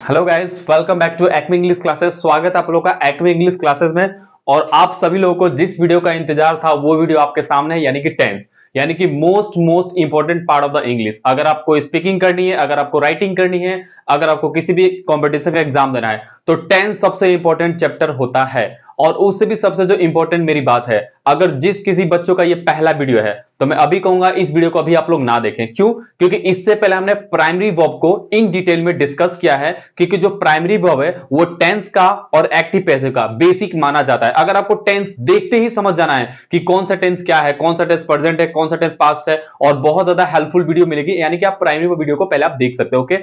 Hello guys, welcome back to Acme English classes. स्वागत है आप लोगों का एक्मे इंग्लिश क्लासेस में। और आप सभी लोगों को जिस वीडियो का इंतजार था वो वीडियो आपके सामने है, यानी कि टेंस, यानी कि most important part of the English. अगर आपको स्पीकिंग करनी है, अगर आपको राइटिंग करनी है, अगर आपको किसी भी कॉम्पिटिशन का एग्जाम देना है, तो टेंस सबसे इंपॉर्टेंट चैप्टर होता है। और उससे भी सबसे जो इंपॉर्टेंट मेरी बात है, अगर जिस किसी बच्चों का ये पहला वीडियो है तो मैं अभी कहूंगा इस वीडियो को अभी आप लोग ना देखें। क्यों? क्योंकि इससे पहले हमने प्राइमरी वर्ब को इन डिटेल में डिस्कस किया है, क्योंकि जो प्राइमरी वर्ब है वो टेंस का और एक्टिव पैसिव का बेसिक माना जाता है। अगर आपको टेंस देखते ही समझ जाना है कि कौन सा टेंस क्या है, कौन सा टेंस प्रेजेंट है, कौन सा टेंस पास्ट है, और बहुत ज्यादा हेल्पफुल वीडियो मिलेगी, यानी कि आप प्राइमरी वीडियो को पहले आप देख सकते हो। ओके,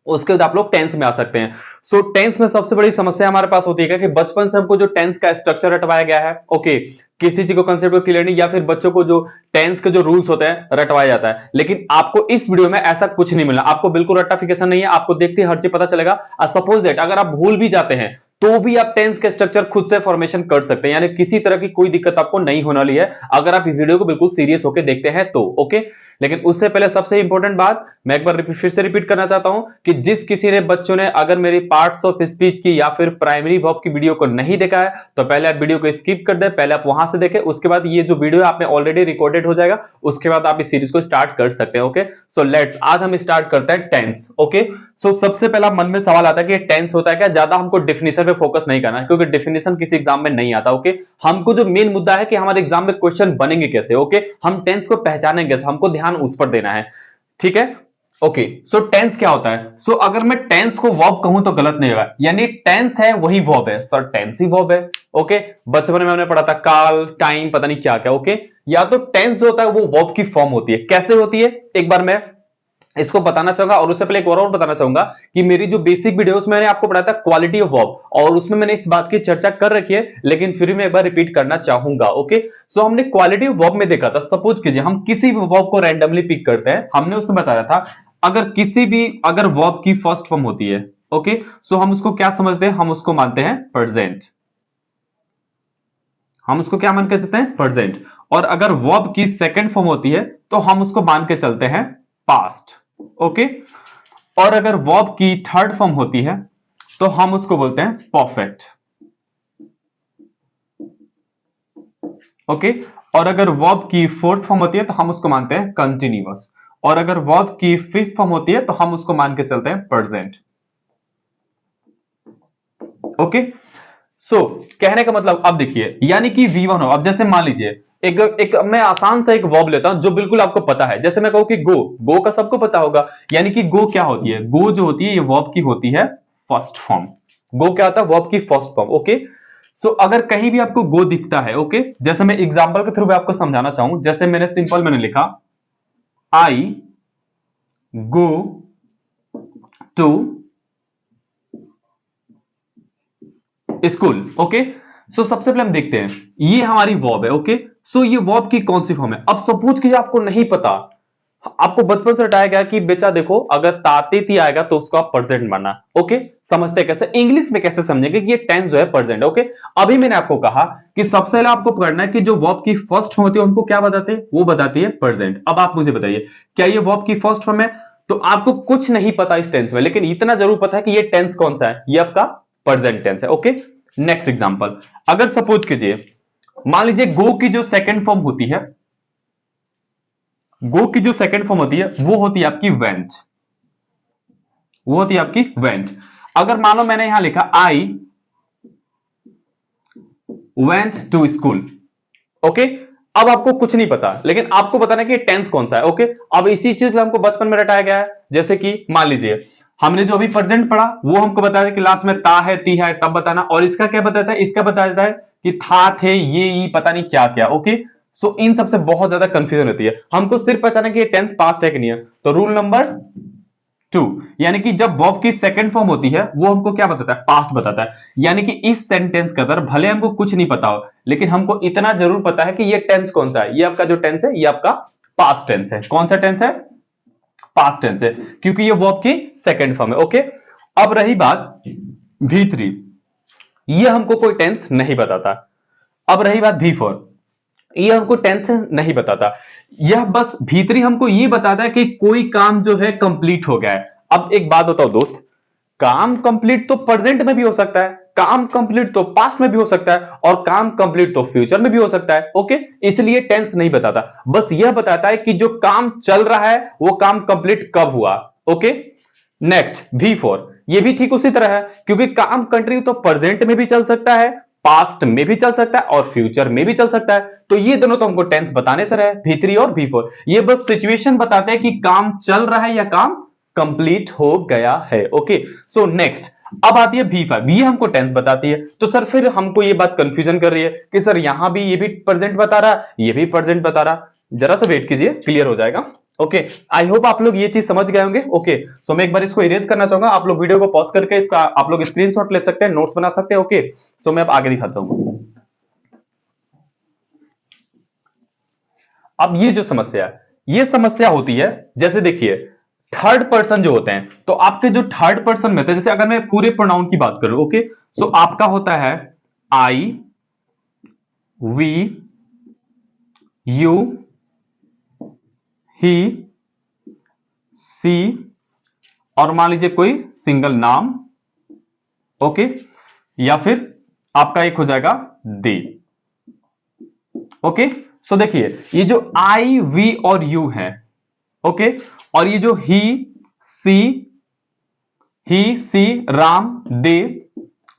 उसके बाद आप लोग टेंस में आ सकते हैं। सो टेंस में सबसे बड़ी समस्या हमारे पास होती है कि बचपन से हमको जो टेंस का स्ट्रक्चर रटवाया गया है, ओके, किसी चीज को कंसेप्ट को क्लियर नहीं, या फिर बच्चों को जो टेंस के जो रूल्स होते हैं रटवाया जाता है। लेकिन आपको इस वीडियो में ऐसा कुछ नहीं मिलना, आपको बिल्कुल रट्टाफिकेशन नहीं है, आपको देखते ही हर चीज पता चलेगा। सपोज दैट अगर आप भूल भी जाते हैं तो भी आप टेंस के स्ट्रक्चर खुद से फॉर्मेशन कर सकते हैं, यानी किसी तरह की कोई दिक्कत आपको नहीं होने वाली है अगर आप इस वीडियो को बिल्कुल सीरियस होकर देखते हैं तो। ओके, लेकिन उससे पहले सबसे इंपॉर्टेंट बात मैं एक बार फिर से रिपीट करना चाहता हूं कि जिस किसी ने बच्चों ने अगर मेरी पार्ट्स ऑफ स्पीच की या फिर प्राइमरी वर्ब की वीडियो को नहीं देखा है तो पहले आप वीडियो को स्किप कर दे, पहले आप वहां से देखें, उसके बाद ये जो वीडियो आपने ऑलरेडी रिकॉर्डेड हो जाएगा, उसके बाद आप इस सीरीज को स्टार्ट कर सकते हैं। ओके, सो लेट्स आज हम स्टार्ट करते हैं टेंस। ओके, सो सबसे पहला मन में सवाल आता है कि टेंस होता है क्या। ज्यादा हमको डेफिनेशन पे फोकस नहीं करना है, क्योंकि डेफिनेशन किसी एग्जाम में नहीं आता। ओके, हमको जो मेन मुद्दा है कि हमारे एग्जाम में क्वेश्चन बनेंगे कैसे। ओके, हम टेंस को पहचानेंगे कैसे, हमको ध्यान उस पर देना है। ठीक है, ओके। सो टेंस क्या होता है? सो अगर मैं टेंस को वर्ब कहूं तो गलत नहीं होगा, यानी टेंस है वही वर्ब है सर, टेंस ही वर्ब है। ओके, बचपन में हमने पढ़ा था काल, टाइम, पता नहीं क्या क्या। ओके, या तो टेंस जो होता है वो वर्ब की फॉर्म होती है। कैसे होती है एक बार मैं इसको बताना चाहूंगा, और उससे पहले एक और बताना चाहूंगा कि मेरी जो बेसिक वीडियो उसमें मैंने आपको पढ़ाया था क्वालिटी ऑफ वर्ब, और उसमें मैंने इस बात की चर्चा कर रखी है, लेकिन फिर मैं एक बार रिपीट करना चाहूंगा। ओके, सो हमने क्वालिटी ऑफ वर्ब में देखा था, सपोज कीजिए हम किसी भी वर्ब को रैंडमली पिक करते हैं, हमने उसमें बताया था अगर किसी भी अगर वर्ब की फर्स्ट फॉर्म होती है, ओके, सो हम उसको क्या समझते हैं, हम उसको मानते हैं प्रेजेंट। हम उसको क्या मान के चलते हैं, प्रेजेंट। और अगर वर्ब की सेकंड फॉर्म होती है तो हम उसको मान के चलते हैं पास्ट। ओके, और अगर वर्ब की थर्ड फॉर्म होती है तो हम उसको बोलते हैं परफेक्ट। ओके, और अगर वर्ब की फोर्थ फॉर्म होती है तो हम उसको मानते हैं कंटिन्यूअस, और अगर वर्ब की फिफ्थ फॉर्म होती है तो हम उसको मान के चलते हैं प्रेजेंट। ओके, सो कहने का मतलब अब देखिए, यानी कि V1 हो, अब जैसे मान लीजिए एक एक मैं आसान सा एक वर्ब लेता हूं जो बिल्कुल आपको पता है। जैसे मैं कहूं कि गो, गो का सबको पता होगा, यानी कि गो क्या होती है, गो जो होती है ये वर्ब की होती है फर्स्ट फॉर्म। गो क्या होता है, वर्ब की फर्स्ट फॉर्म। ओके, सो अगर कहीं भी आपको गो दिखता है, ओके, जैसे मैं एग्जांपल के थ्रू भी आपको समझाना चाहूं, जैसे मैंने सिंपल मैंने लिखा I go to school. Okay, सो सबसे पहले हम देखते हैं ये हमारी वर्ब है। ओके, सो ये वर्ब की कौन सी फॉर्म है। अब सपोज कीजिए आपको नहीं पता, आपको बचपन से हटाया गया कि बेटा देखो अगर ताते थी आएगा तो उसको आप प्रेजेंट मानना। ओके, समझते कैसे, इंग्लिश में कैसे समझेंगे कि ये टेंस जो है प्रेजेंट। ओके, अभी मैंने आपको कहा कि सबसे पहले आपको पकड़ना है कि जो वर्ब की फर्स्ट फॉर्म होती है उनको क्या बताते हैं, वो बताती है प्रेजेंट। अब आप मुझे बताइए क्या ये वर्ब की फर्स्ट फॉर्म है? तो आपको कुछ नहीं पता इस टेंस में, लेकिन इतना जरूर पता है कि ये टेंस कौन सा है, ये आपका प्रेजेंट टेंस है। ओके, नेक्स्ट एग्जांपल, अगर सपोज कीजिए मान लीजिए गो की जो सेकंड फॉर्म होती है, गो की जो सेकंड फॉर्म होती है वो होती है आपकी वेंट, वो होती है आपकी वेंट। अगर मान लो मैंने यहां लिखा I went to school. Okay, अब आपको कुछ नहीं पता, लेकिन आपको बताना है कि टेंस कौन सा है। ओके, अब इसी चीज हमको बचपन में रटाया गया है, जैसे कि मान लीजिए हमने जो अभी प्रेजेंट पढ़ा वो हमको बताया कि लास्ट में ता है ती है तब बताना, और इसका क्या बताता है, इसका बता देता है कि था थे ये पता नहीं क्या क्या। ओके, सो इन सबसे बहुत ज्यादा कंफ्यूजन होती है, हमको सिर्फ पहचाना कि ये टेंस पास्ट है कि नहीं है। तो रूल नंबर 2, यानी कि जब वर्ब की सेकंड फॉर्म होती है वो हमको क्या बताता है, पास्ट बताता है। यानी कि इस सेंटेंस के अंदर भले हमको कुछ नहीं पता हो, लेकिन हमको इतना जरूर पता है कि ये टेंस कौन सा है, ये आपका जो टेंस है ये आपका पास्ट टेंस है। कौन सा टेंस है, पास्ट टेंस है, क्योंकि ये वर्ब की सेकंड फॉर्म है। ओके, अब रही बात V3, ये हमको कोई टेंस नहीं बताता। अब रही बात V4, ये हमको टेंस नहीं बताता, यह बस भीतरी हमको ये बताता है कि कोई काम जो है कंप्लीट हो गया है। अब एक बात बताओ दोस्त, काम कंप्लीट तो प्रेजेंट में भी हो सकता है, काम कंप्लीट तो पास्ट में भी हो सकता है, और काम कंप्लीट तो फ्यूचर में भी हो सकता है। ओके, इसलिए टेंस नहीं बताता, बस यह बताता है कि जो काम चल रहा है वो काम कंप्लीट कब हुआ। ओके, नेक्स्ट V4, ये भी ठीक उसी तरह है, क्योंकि काम कंटिन्यू तो प्रेजेंट में भी चल सकता है, पास्ट में भी चल सकता है और फ्यूचर में भी चल सकता है। तो ये दोनों तो हमको टेंस बताने से रहे, V3 और V4, ये बस सिचुएशन बताते हैं कि काम चल रहा है या काम कंप्लीट हो गया है। ओके, सो नेक्स्ट अब आती है V5, ये हमको टेंस बताती है। तो सर फिर हमको ये बात कंफ्यूजन कर रही है कि सर यहां भी ये भी प्रेजेंट बता रहा, ये भी प्रेजेंट बता रहा। जरा सा वेट कीजिए, क्लियर हो जाएगा। ओके, आई होप आप लोग ये चीज समझ गए होंगे। ओके, सो मैं एक बार इसको इरेज करना चाहूंगा, आप लोग वीडियो को पॉज करके इसका आप लोग स्क्रीनशॉट ले सकते हैं, नोट्स बना सकते हैं। ओके, सो मैं अब आगे दिखाता हूं। अब ये जो समस्या है, ये समस्या होती है, जैसे देखिए थर्ड पर्सन जो होते हैं, तो आपके जो थर्ड पर्सन में होते हैं, जैसे अगर मैं पूरे प्रोनाउन की बात करूं, ओके, सो आपका होता है आई, वी, यू, ही, सी, और मान लीजिए कोई सिंगल नाम। ओके, या फिर आपका एक हो जाएगा दे। ओके, सो देखिए ये जो आई, वी और यू है, ओके, और ये जो सी सी, राम, दे,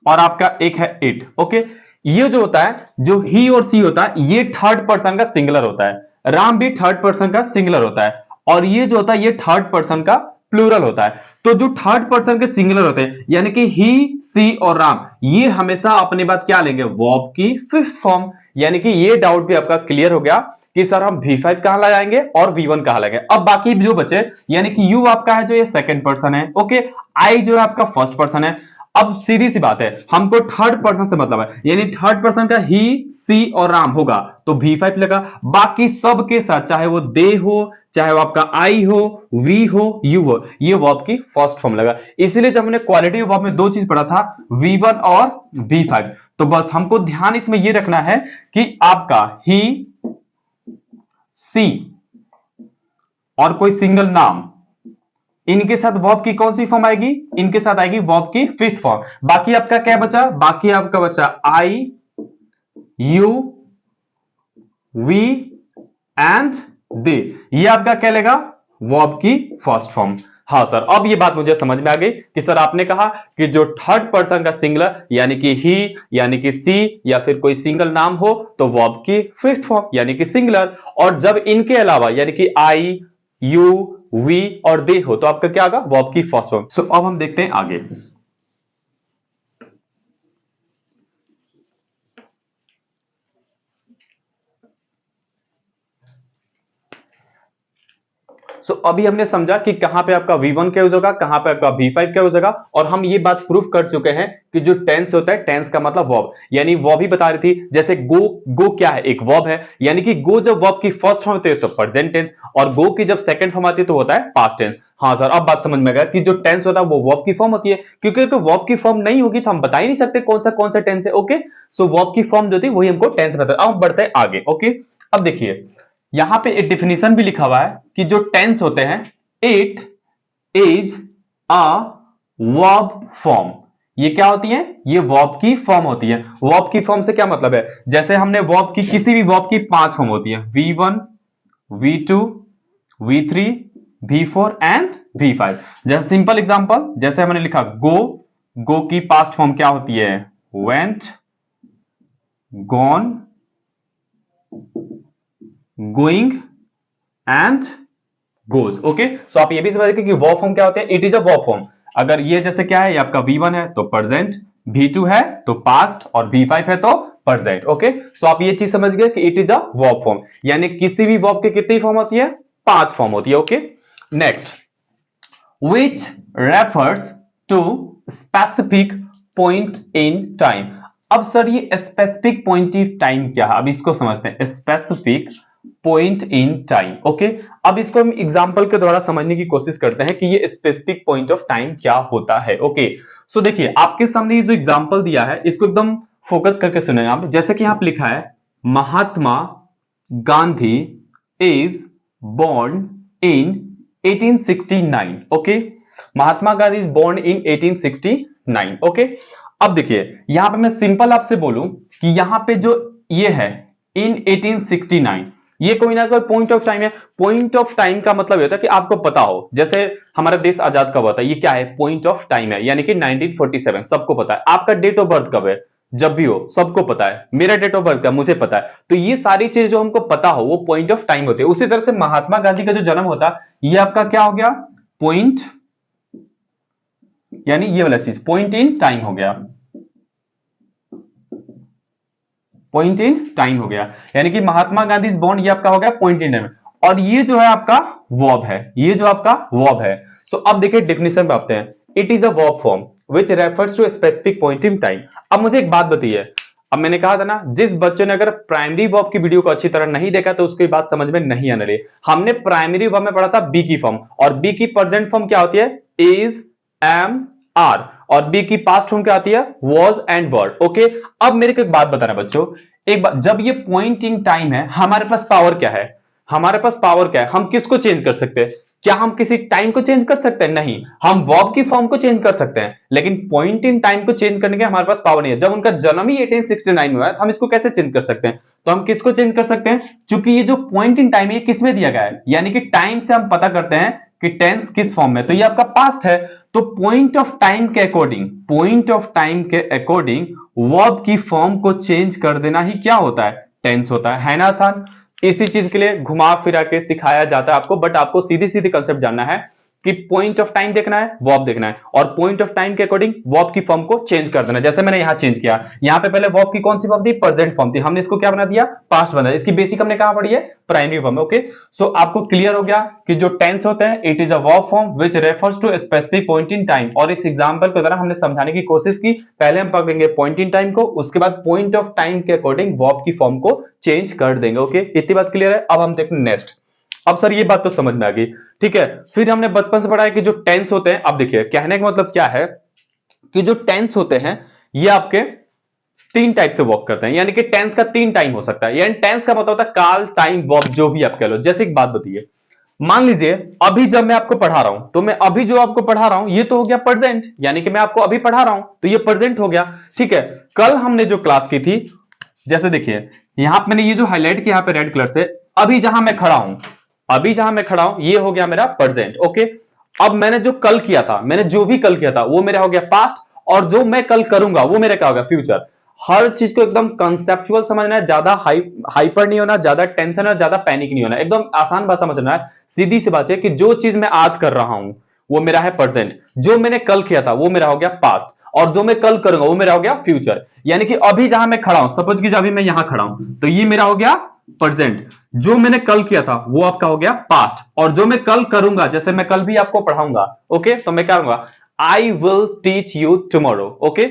और आपका एक है इट। ओके, ये जो होता है, जो ही और सी होता है, ये थर्ड पर्सन का सिंगुलर होता है। राम भी थर्ड पर्सन का सिंगुलर होता है, और ये जो होता है ये थर्ड पर्सन का प्लूरल होता है। तो जो थर्ड पर्सन के सिंगुलर होते हैं, यानी कि ही, सी और राम, ये हमेशा अपने बात क्या लेंगे, वर्ब की फिफ्थ फॉर्म। यानी कि ये डाउट भी आपका क्लियर हो गया कि सर हम V5 कहां लगाएंगे और V1 कहां लगाएंगे। अब बाकी जो बचे, यानी कि यू आपका है जो ये सेकंड पर्सन है, ओके, आई जो है आपका फर्स्ट पर्सन है। अब सीधी सी बात है, हमको थर्ड पर्सन से मतलब है, यानी थर्ड पर्सन का ही, सी और राम होगा तो V5 लगा। बाकी सब के साथ, चाहे वो दे हो, चाहे वो आपका आई हो, वी हो, यू हो, ये वर्ब की फर्स्ट फॉर्म लगा। इसीलिए जब हमने क्वालिटी वर्ब में दो चीज पढ़ा था, V1 और V5, तो बस हमको ध्यान इसमें ये रखना है कि आपका ही, सी और कोई सिंगल नाम, इनके साथ वर्ब की कौन सी फॉर्म आएगी, इनके साथ आएगी वर्ब की फिफ्थ फॉर्म। बाकी आपका क्या बचा, बाकी आपका बचा आई, यू, वी एंड दे, ये आपका क्या लेगा, वर्ब की फर्स्ट फॉर्म। हाँ सर, अब ये बात मुझे समझ में आ गई कि सर आपने कहा कि जो थर्ड पर्सन का सिंगुलर, यानी कि ही, यानी कि सी, या फिर कोई सिंगल नाम हो तो वर्ब की फिफ्थ फॉर्म यानी कि सिंगुलर, और जब इनके अलावा यानी कि आई, यू, वी और दे हो तो आपका क्या होगा, वर्ब की फर्स्ट फॉर्म। सो अब हम देखते हैं आगे। अभी हमने समझा कि कहां पे आपका V1 क्या यूज होगा, कहां पे आपका V5 क्या यूज होगा, और हम ये बात प्रूफ कर चुके हैं कि जो टेंस होता है, टेंस का मतलब वर्ब, यानी वर्ब ही बता रही थी। जैसे गो, गो क्या है, एक वर्ब है, यानी कि गो जब वर्ब की फर्स्ट फॉर्म होती है तो प्रेजेंट टेंस, और गो की जब सेकंड फॉर्म आती है तो होता है पास्ट टेंस। हाँ सर, अब बात समझ में आ गया कि जो टेंस होता है वो वर्ब की फॉर्म होती है, क्योंकि तो वर्ब की फॉर्म नहीं होगी तो हम बता ही नहीं सकते कौन सा टेंस है। ओके, सो वर्ब की फॉर्म जो थी वही हमको टेंस बताता है। अब बढ़ते हैं आगे। ओके, अब देखिए यहां पे एक डिफिनेशन भी लिखा हुआ है कि जो टेंस होते हैं, it is a verb form. ये क्या होती है, ये वर्ब की फॉर्म होती है। वर्ब की फॉर्म से क्या मतलब है, जैसे हमने वर्ब की, किसी भी वर्ब की 5 फॉर्म होती है, V1, V2, V3, V4 and V5। जैसे सिंपल एग्जांपल, जैसे हमने लिखा गो, गो की पास्ट फॉर्म क्या होती है, went, gone, going and goes. Okay, so आप ये भी समझ कि वर्ब फॉर्म क्या होते हैं, it is a verb form. अगर ये जैसे क्या है, ये आपका V1 है तो प्रेजेंट, V2 है तो पास्ट, और V5 है तो प्रेजेंट। ओके, सो आप ये चीज समझ गए कि it is a verb form, यानी किसी भी वर्ब की कितनी फॉर्म होती है, 5 फॉर्म होती है। Okay, next, which refers to specific point in time। अब सर ये स्पेसिफिक पॉइंट इन टाइम क्या है, अब इसको समझते हैं, specific point in time. Okay, अब इसको हम एग्जांपल के द्वारा समझने की कोशिश करते हैं कि ये स्पेसिफिक पॉइंट ऑफ टाइम क्या होता है। ओके, सो देखिए आपके सामने ये जो एग्जांपल दिया है इसको एकदम फोकस करके सुने आप। जैसे कि यहां पे लिखा है, Mahatma Gandhi is born in 1869। Okay, Mahatma Gandhi is born in 1869। Okay, अब देखिए यहां पे मैं सिंपल आपसे बोलूं कि यहां पे जो ये है इन 1869, ये कोई ना कोई पॉइंट ऑफ टाइम है। पॉइंट ऑफ टाइम का मतलब ये होता है कि आपको पता हो, जैसे हमारा देश आजाद कब हुआ था, ये क्या है, पॉइंट ऑफ टाइम है, यानी कि 1947, सबको पता है। आपका डेट ऑफ बर्थ कब है, जब भी हो सबको पता है। मेरा डेट ऑफ बर्थ का मुझे पता है। तो ये सारी चीज जो हमको पता हो वो पॉइंट ऑफ टाइम होती है। उसी तरह से महात्मा गांधी का जो जन्म होता है ये आपका क्या हो गया, पॉइंट, यानी ये वाला चीज पॉइंट इन टाइम हो गया, पॉइंट इन टाइम हो गया, यानी कि महात्मा गांधी इज बोर्न, ये आपका हो गया पॉइंट इन टाइम। और ये जो है आपका वर्ब है, ये जो आपका वर्ब है। सो अब देखिए डेफिनेशन पे आते हैं। It is a verb form which refers to specific point in time. अब मुझे एक बात बताइए, अब मैंने कहा था ना, जिस बच्चे ने अगर प्राइमरी वर्ब की वीडियो को अच्छी तरह नहीं देखा तो उसकी बात समझ में नहीं आने लगी। हमने प्राइमरी वर्ब में पढ़ा था बी की फॉर्म, और बी की प्रेजेंट फॉर्म क्या होती है, इज, एम, आर, और बी की पास्ट फॉर्म क्या आती है, वॉज एंड वर। ओके, अब मेरे को एक बात बताना बच्चों, एक बात, जब ये पॉइंट इन टाइम है, हमारे पास पावर क्या है, हमारे पास पावर क्या है, हम किसको चेंज कर सकते हैं, क्या हम किसी टाइम को चेंज कर सकते हैं, नहीं, हम वर्ब की फॉर्म को चेंज कर सकते हैं, लेकिन पॉइंट इन टाइम को चेंज करने के हमारे पास पावर नहीं है। जब उनका जन्म ही 1869 में हुआ है, तो हम इसको कैसे चेंज कर सकते हैं, तो हम किसको चेंज कर सकते हैं, क्योंकि ये जो पॉइंट इन टाइम है ये किसमें दिया गया है, यानी कि टाइम से हम पता करते हैं कि टेंस किस फॉर्म में, तो ये आपका पास्ट है। तो पॉइंट ऑफ टाइम के अकॉर्डिंग, पॉइंट ऑफ टाइम के अकॉर्डिंग वर्ब की फॉर्म को चेंज कर देना ही क्या होता है, टेंस होता है ना आसान। इसी चीज के लिए घुमा फिरा के सिखाया जाता है आपको, बट आपको सीधी सीधी कंसेप्ट जानना है कि पॉइंट ऑफ टाइम देखना है, वर्ब देखना है, और पॉइंट ऑफ टाइम के अकॉर्डिंग वर्ब की फॉर्म को चेंज कर देना। जैसे मैंने यहां चेंज किया, यहां पे पहले वर्ब की कौन सी फॉर्म थी, प्रेजेंट फॉर्म थी, हमने इसको क्या बना दिया, पास्ट बना दिया। इसकी बेसिक हमने कहां पढ़ी है, प्राइमरी फॉर्म। ओके, सो आपको क्लियर हो गया कि जो टेंस होते हैं, it is a verb form which refers to specific point in time. और इस एग्जांपल के द्वारा हमने समझाने की कोशिश की, पहले हम पकड़ेंगे पॉइंट इन टाइम को, उसके बाद पॉइंट ऑफ टाइम के अकॉर्डिंग वर्ब की फॉर्म को चेंज कर देंगे। ओके, इतनी बात क्लियर है। अब हम देखते हैं नेक्स्ट। अब सर ये बात तो समझ में आ गई, ठीक है। फिर हमने बचपन से पढ़ा है कि जो टेंस होते हैं, अब देखिए कहने का मतलब क्या है कि जो टेंस होते हैं ये आपके तीन टाइप से वर्क करते हैं, यानी कि टेंस का तीन टाइम हो सकता है, यानी टेंस का मतलब होता है काल, टाइम, वर्ब, जो भी आप कह लो। जैसे एक बात बताइए, मान लीजिए अभी जब मैं आपको पढ़ा रहा हूं, तो मैं अभी जो आपको पढ़ा रहा हूं ये तो हो गया प्रेजेंट, यानी कि मैं आपको अभी पढ़ा रहा हूं तो ये प्रेजेंट हो गया, ठीक है। कल हमने जो क्लास की थी, जैसे देखिए यहां पे मैंने ये जो हाईलाइट किया यहाँ पे रेड कलर से, अभी जहां मैं खड़ा हूं, अभी जहां मैं खड़ा हूं ये हो गया मेरा प्रेजेंट। ओके, अब मैंने जो कल किया था, मैंने जो भी कल किया था वो मेरा हो गया पास्ट, और जो मैं कल करूंगा वो मेरा क्या होगा, फ्यूचर। हर चीज को एकदम कंसेप्चुअल समझना है, ज्यादा हाइपर नहीं होना, ज्यादा टेंशन और ज्यादा पैनिक नहीं होना, एकदम आसान भाषा समझना है। सीधी सी बात है कि जो चीज मैं आज कर रहा हूं वो मेरा है प्रेजेंट, जो मैंने कल किया था वो मेरा हो गया पास्ट, और जो मैं कल करूंगा वो मेरा हो गया फ्यूचर। यानी कि अभी जहां मैं खड़ा हूं, सपोज की अभी मैं यहां खड़ा हूं, तो ये मेरा हो गया प्रेजेंट, जो मैंने कल किया था वो आपका हो गया पास्ट, और जो मैं कल करूंगा, जैसे मैं कल भी आपको पढ़ाऊंगा, ओके, तो मैं क्या करूंगा, I will teach you tomorrow. Okay,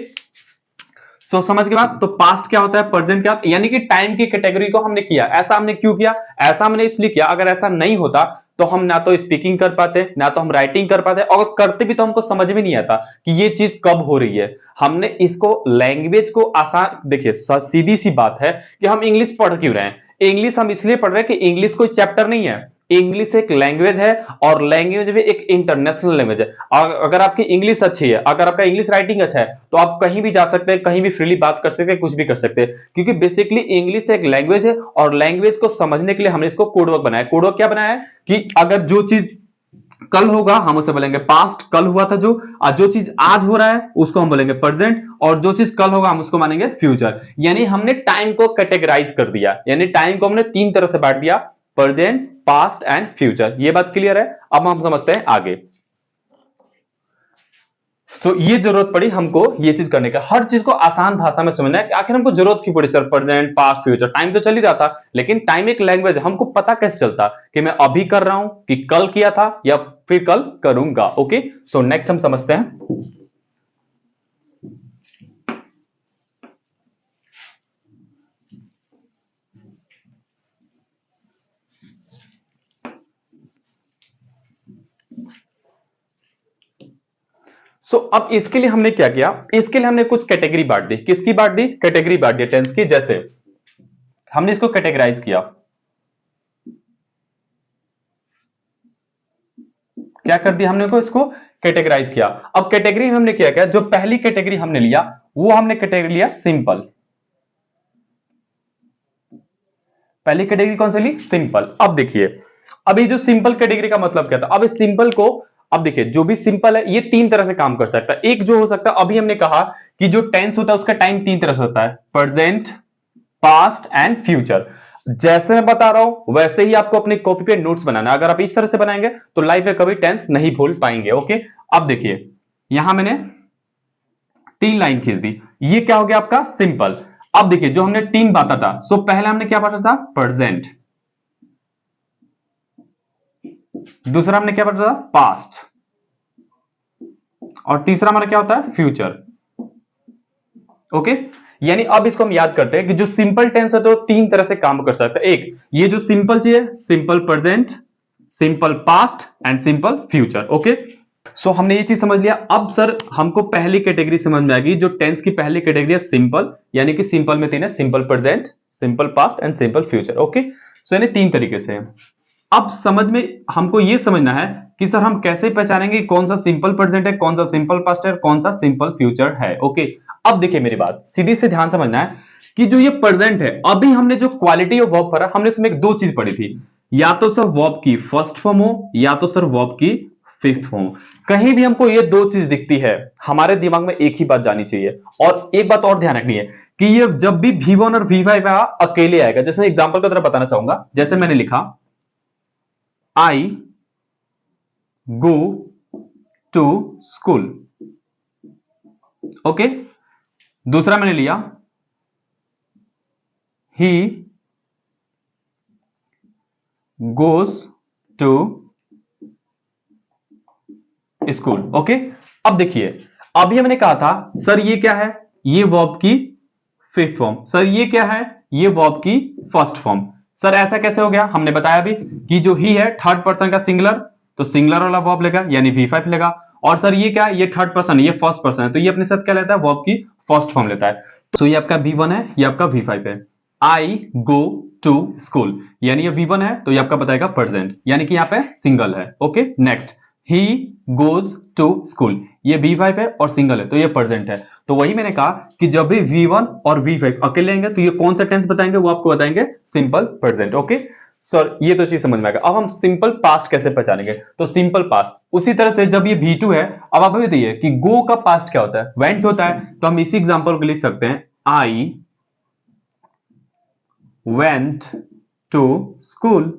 so समझ के बाद, तो पास्ट क्या होता है, प्रेजेंट क्या होता है, यानी कि टाइम की कैटेगरी को हमने किया। ऐसा हमने क्यों किया, ऐसा हमने इसलिए किया, अगर ऐसा नहीं होता तो हम ना तो स्पीकिंग कर पाते, ना तो हम राइटिंग कर पाते, और करते भी तो हमको समझ में नहीं आता कि ये चीज कब हो रही है। हमने इसको लैंग्वेज को आसान, देखिए सीधी सी बात है कि हम इंग्लिश पढ़ क्यों रहे हैं, इंग्लिश हम इसलिए पढ़ रहे हैं कि इंग्लिश कोई चैप्टर नहीं है, इंग्लिश एक लैंग्वेज है, और लैंग्वेज भी एक इंटरनेशनल लैंग्वेज है। अगर आपकी इंग्लिश अच्छी है, अगर आपका इंग्लिश राइटिंग अच्छा है, तो आप कहीं भी जा सकते हैं, कहीं भी फ्रीली बात कर सकते हैं, कुछ भी कर सकते हैं, क्योंकि बेसिकली इंग्लिश एक लैंग्वेज है, और लैंग्वेज को समझने के लिए हमने इसको कोडवर्क बनाया। कोडवर्क क्या बनाया है कि अगर जो चीज कल होगा हम उसे बोलेंगे पास्ट, कल हुआ था जो, और जो चीज आज हो रहा है उसको हम बोलेंगे प्रेजेंट, और जो चीज कल होगा हम उसको मानेंगे फ्यूचर। यानी हमने टाइम को कैटेगराइज कर दिया, यानी टाइम को हमने तीन तरह से बांट दिया, प्रेजेंट, पास्ट एंड फ्यूचर। ये बात क्लियर है। अब हम समझते हैं आगे। ये जरूरत पड़ी हमको ये चीज करने का, हर चीज को आसान भाषा में समझना है कि आखिर हमको जरूरत क्यों पड़ी sir, present, past, future, time तो चल ही रहा था, लेकिन टाइम एक लैंग्वेज है, हमको पता कैसे चलता कि मैं अभी कर रहा हूं, कि कल किया था, या फिर कल करूंगा। ओके, सो नेक्स्ट हम समझते हैं। अब इसके लिए हमने क्या किया, इसके लिए हमने कुछ कैटेगरी बांट दी, किसकी बांट दी, कैटेगरी बांट दी टेंस की। जैसे हमने इसको कैटेगराइज किया, क्या कर दिया हमने को, इसको कैटेगराइज किया। अब कैटेगरी हमने किया क्या, जो पहली कैटेगरी हमने लिया वो हमने कैटेगरी लिया सिंपल। पहली कैटेगरी कौन सी ली, सिंपल। अब देखिए, अब ये जो सिंपल कैटेगरी का मतलब क्या था, अब इस सिंपल को, अब देखिए जो भी सिंपल है ये तीन तरह से काम कर सकता है। एक जो हो सकता है, अभी हमने कहा कि जो टेंस होता है उसका टाइम तीन तरह से होता है, प्रेजेंट, पास्ट एंड फ्यूचर। जैसे मैं बता रहा हूं वैसे ही आपको अपनी कॉपी पे नोट्स बनाना है। अगर आप इस तरह से बनाएंगे तो लाइफ में कभी टेंस नहीं भूल पाएंगे। ओके, अब देखिए यहां मैंने तीन लाइन खींच दी, ये क्या हो गया आपका सिंपल। अब देखिए जो हमने तीन बांटा था, सो पहले हमने क्या बांटा था, प्रेजेंट, दूसरा हमने क्या बांटा था, पास्ट, और तीसरा हमारा क्या होता है, फ्यूचर। ओके, यानी अब इसको हम याद करते हैं कि जो सिंपल टेंस है तो तीन तरह से काम कर सकता है। एक ये जो सिंपल चीज है, simple present, simple past and simple future. Okay, so हमने ये चीज समझ लिया। अब सर हमको पहली कैटेगरी समझ में आ गई, जो टेंस की पहली कैटेगरी है सिंपल, यानी कि सिंपल में तीन है, simple present, simple past and simple future. Okay, so यानी तीन तरीके से है। अब समझ में हमको यह समझना है कि सर हम कैसे पहचानेंगे कौन सा सिंपल प्रेजेंट है, कौन सा सिंपल पास्ट है, कौन सा सिंपल फ्यूचर है। ओके, अब देखिए मेरी बात सीधी से ध्यान समझना है कि जो ये प्रेजेंट है, अभी हमने जो क्वालिटी ऑफ वर्ब पढ़ा, हमने उसमें दो चीज पढ़ी थी, या तो सर वर्ब की फर्स्ट फॉर्म हो या तो सर वर्ब की फिफ्थ फॉर्म। कहीं भी हमको ये दो चीज दिखती है, हमारे दिमाग में एक ही बात जानी चाहिए। और एक बात और ध्यान रखनी है कि ये जब भी V1 और V5 अकेले आएगा, जैसे मैं एग्जांपल की तरह बताना चाहूंगा, जैसे मैंने लिखा I go to school. Okay, दूसरा मैंने लिया he goes to school. Okay, अब देखिए अभी हमने कहा था सर ये क्या है, ये वर्ब की फिफ्थ फॉर्म, सर ये क्या है, ये वर्ब की फर्स्ट फॉर्म। सर ऐसा कैसे हो गया, हमने बताया अभी कि जो ही है थर्ड पर्सन का सिंगुलर, तो सिंगुलर वाला वर्ब लेगा यानी V5 लेगा। और सर ये क्या है, ये थर्ड पर्सन है, ये फर्स्ट पर्सन है, तो ये अपने साथ क्या लेता है, वर्ब की फर्स्ट फॉर्म लेता है। तो ये आपका V1 है, ये आपका V5 है। आई गो टू स्कूल, यानी ये V1 है तो ये आपका बताएगा प्रेजेंट, यानी कि यहाँ पे सिंगल है। Okay, next he goes to school, ये V5 है और सिंगल है तो ये प्रेजेंट है। तो वही मैंने कहा कि जब भी V1 और V5 अकेले आएंगे तो ये कौन सा टेंस बताएंगे, वो आपको बताएंगे सिंपल प्रेजेंट। ओके सर, ये तो चीज समझ में आ गया। अब हम सिंपल पास्ट कैसे पहचानेंगे, तो सिंपल पास्ट उसी तरह से जब ये V2 है, अब आप बताइए कि गो का पास्ट क्या होता है, वेंट होता है, तो हम इसी एग्जांपल को लिख सकते हैं I went to school,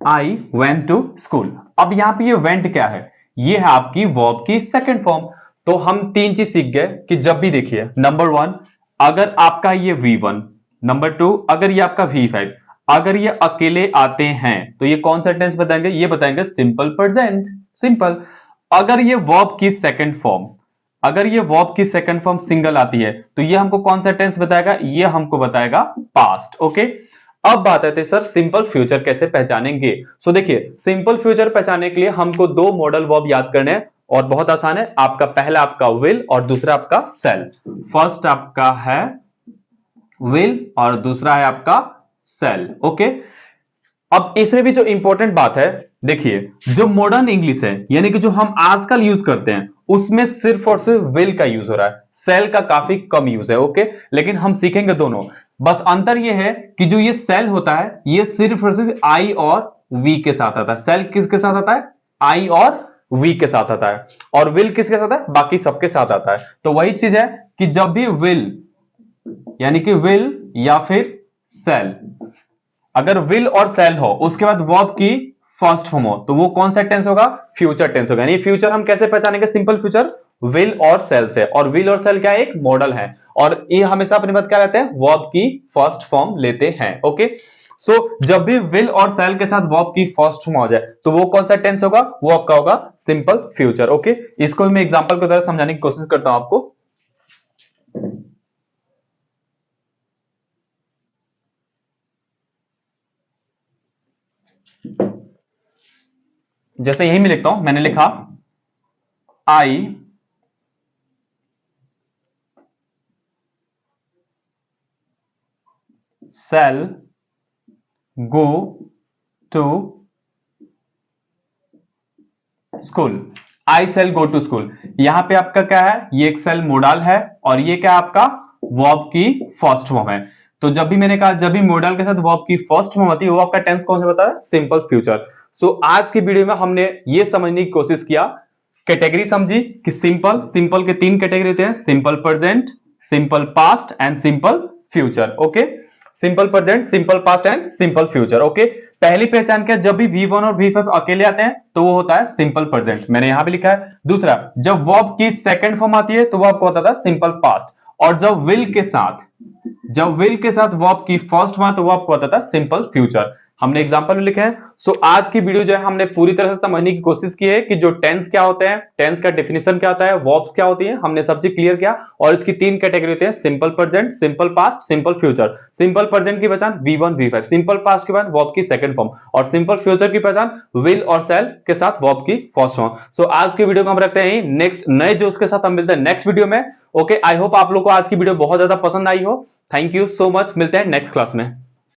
I went to school. अब यहां पे ये वेंट क्या है, ये है आपकी वर्ब की सेकंड फॉर्म। तो हम तीन चीज सीख गए कि जब भी देखिए, नंबर वन, अगर आपका ये V1, नंबर टू अगर ये आपका V5, अगर ये अकेले आते हैं तो ये कौन सा टेंस बताएंगे, ये बताएंगे सिंपल प्रेजेंट, सिंपल। अगर ये वर्ब की सेकंड फॉर्म, अगर ये वर्ब की सेकंड फॉर्म सिंगल आती है तो ये हमको कौन सा टेंस बताएगा, ये हमको बताएगा पास्ट। ओके, अब बात आती है सर सिंपल फ्यूचर कैसे पहचानेंगे। सो देखिए सिंपल फ्यूचर पहचानने के लिए हमको दो मॉडल वर्ब याद करने हैं और बहुत आसान है। आपका पहला आपका विल और दूसरा आपका सेल। फर्स्ट आपका है विल और दूसरा है आपका सेल। ओके, अब इसमें भी जो इंपॉर्टेंट बात है, देखिए जो मॉडर्न इंग्लिश है यानी कि जो हम आजकल यूज करते हैं उसमें सिर्फ और सिर्फ विल का यूज हो रहा है, सेल का काफी कम यूज है। ओके, लेकिन हम सीखेंगे दोनों। बस अंतर यह है कि जो ये सेल होता है ये सिर्फ और सिर्फ आई और वी के साथ आता है। सेल किसके साथ आता है, आई और वी के साथ आता है, और विल किसके साथ आता है, बाकी सबके साथ आता है। तो वही चीज है कि जब भी विल यानी कि विल या फिर सेल, अगर विल और सेल हो उसके बाद वर्ब की फर्स्ट फॉर्म हो तो वो कौन सा टेंस होगा, फ्यूचर टेंस होगा। यानी फ्यूचर हम कैसे पहचानेंगे, सिंपल फ्यूचर विल और सेल से। और विल और सेल क्या एक मॉडल है, और ये हमेशा अपने बात क्या लेते हैं, वर्ब की फर्स्ट फॉर्म लेते हैं। ओके, सो जब भी विल और सेल के साथ वर्ब की फर्स्ट फॉर्म आ जाए तो वो कौन सा टेंस होगा, वो आपका होगा सिंपल फ्यूचर। ओके, इसको मैं एग्जांपल के द्वारा समझाने की कोशिश करता हूं आपको। जैसे यही मैं लिखता हूं, मैंने लिखा I shall go to school, I shall go to school. यहां पे आपका क्या है, ये एक सेल मोडल है और ये क्या आपका वर्ब की फर्स्ट फॉर्म है। तो जब भी मैंने कहा जब भी मोडल के साथ वर्ब की फर्स्ट फॉर्म होती है वो आपका टेंस कौन सा बताया, सिंपल फ्यूचर। सो आज की वीडियो में हमने ये समझने की कोशिश किया, कैटेगरी समझी कि सिंपल, सिंपल के तीन कैटेगरी होते हैं, simple present, simple past and simple future. Okay, simple present, simple past and simple future. Okay, पहली पहचान क्या, जब भी V1 और V5 अकेले आते हैं तो वो होता है सिंपल प्रेजेंट, मैंने यहां भी लिखा है। दूसरा, जब वर्ब की सेकंड फॉर्म आती है तो वो आपको होता था सिंपल पास्ट, और जब विल के साथ वर्ब की फर्स्ट फॉर्म तो वो आपको होता था सिंपल फ्यूचर। हमने एग्जांपल में लिखे हैं। सो आज की वीडियो जो है हमने पूरी तरह से समझने की कोशिश की है कि जो टेंस क्या होते हैं, टेंस का डेफिनेशन क्या होता है, वर्ब्स क्या होती है, हमने सब चीज क्लियर किया। और इसकी तीन कैटेगरी होती है, simple present, simple past, simple future. Simple present की पहचान V1 V5, सिंपल पास्ट के बाद वर्ब की सेकंड फॉर्म, और सिंपल फ्यूचर की पहचान विल और शैल के साथ वर्ब की फर्स्ट फॉर्म। सो आज की वीडियो को हम रखते हैं नेक्स्ट नए जोश के साथ, हम मिलते हैं नेक्स्ट वीडियो में। ओके, आई होप आप लोग को आज की वीडियो बहुत ज्यादा पसंद आई हो। थैंक यू सो मच, मिलते हैं नेक्स्ट क्लास में।